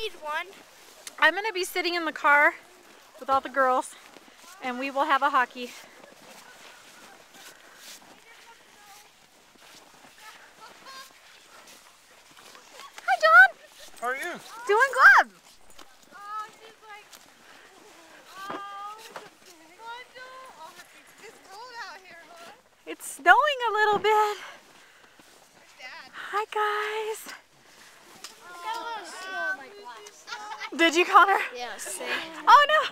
Need one. I'm going to be sitting in the car with all the girls, and we will have a hockey. Hi, John. How are you? Doing good. Oh, she's like, oh, it's cold out here, huh? It's snowing a little bit. Where's Dad? Hi, guys. I got a little snow in my glass. Did you, Connor? Yeah, see. Oh, no.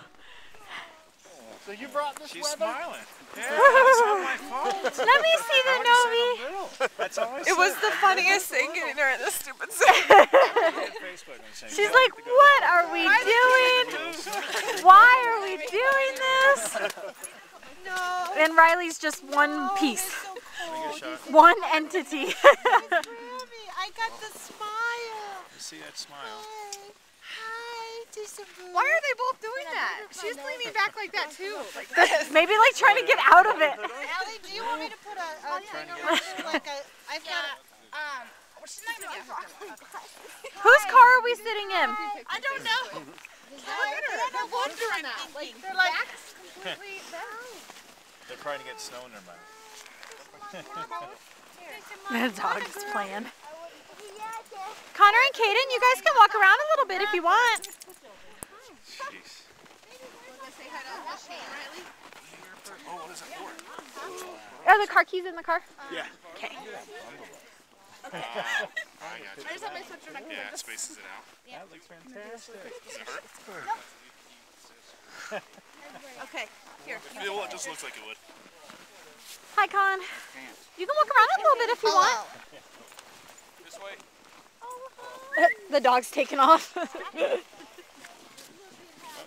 So you brought this She's weather? smiling. Yeah, it's not my fault. Let me see the Novi. That's all I said. It was the funniest thing getting her in this stupid suit. She's like, what are we doing? Why are we doing this? No. And Riley's just one piece. It's so cold. One entity. I got the smile. You see that smile? Hi, Disaboo. Why are they both doing that? She's leaning back like that too. Like this. Maybe like trying to get out of it. Allie, do you want me to put a thing on like a, I've got a, She's not gonna get her. Whose car are we sitting in? I don't know. They're both doing that. Like They're like, completely down. They're trying to get snow in their mouth. The dog's playing. Connor and Kaden, you guys can walk around a little bit if you want. Jeez. Say hi to Uncle Shane, Riley. Oh, what is that for? Are the car keys in the car? Yeah. Okay. I got you. I just have my sweatshirt on. Yeah, it spaces it out. That looks fantastic. Does it hurt? Okay, here. Well, it just looks like it would. Hi, Con. You can walk around a little bit if you want. This way. The dog's taken off. Oh,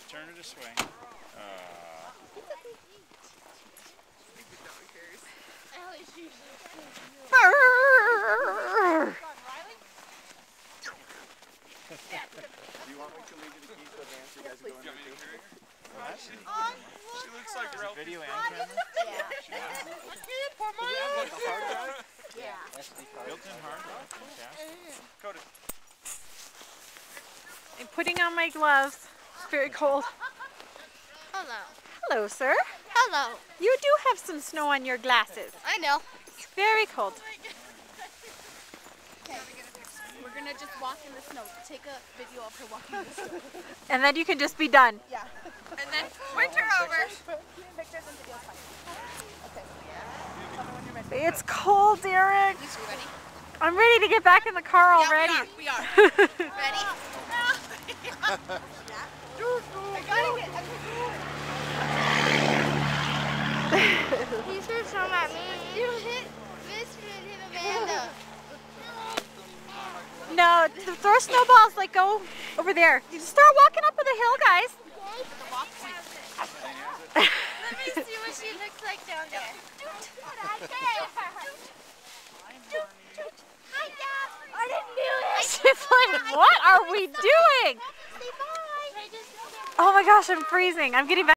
turn it this way. Do you want me to leave you the keys to the van so you guys can go in there too? She looks like Ralph. Video and camera? Like a hard drive? yeah. SD card. Built-in hard drive. Fantastic. Coded. I'm putting on my gloves. It's very cold. Hello. Hello, sir. Hello. You do have some snow on your glasses. I know. It's very cold. We're gonna just walk in the snow. Take a video of her walking in the snow. And then you can just be done. Yeah. And then winter over. Pictures and videos. Okay. It's cold, Derek. Lisa, you ready? I'm ready to get back in the car already. Yeah, we are. Ready? I gotta get. He threw some at me. You hit this one hit Amanda. No, to throw snowballs, like go over there. You just start walking up the hill, guys. Let me see what she looks like down there. Hi, Dad. I didn't do it. She's like, what are we doing? Say bye. Oh my gosh, I'm freezing. I'm getting back.